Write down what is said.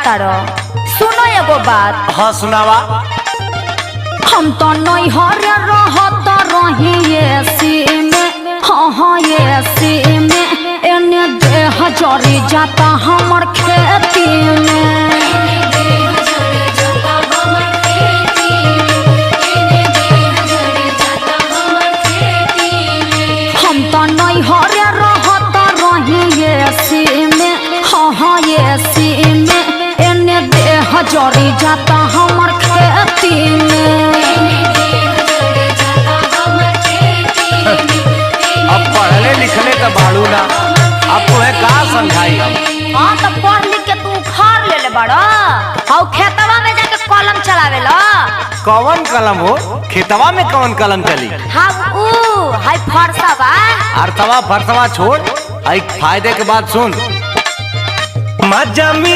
तारो। सुनो एगो बात। हाँ सुनावा। हम तो नहीं हरे रहत रही एसी में, हाँ हाँ एसी में, एने देह जरी जाता हमर खेती में। हम तो नहीं हरे रहत रही एसी में, हाँ हाँ एसी में, एने देह जरी जाता हमर खेती में। अब पढ़ले लिखले तो बाड़ू ना, अब तुम्हें कहा समझाई हम। हाँ तो पढ़ लिख के तू उखाड़ ले बड़ा, हाँ खेतवा में जाके कलम चलावे ला। कौन कलम हो? खेतवा में कौन कलम चली? हाँ हाय फरसवा। अर्थवा फरसवा छोड़, आई फायदे के बाद सुन। मजा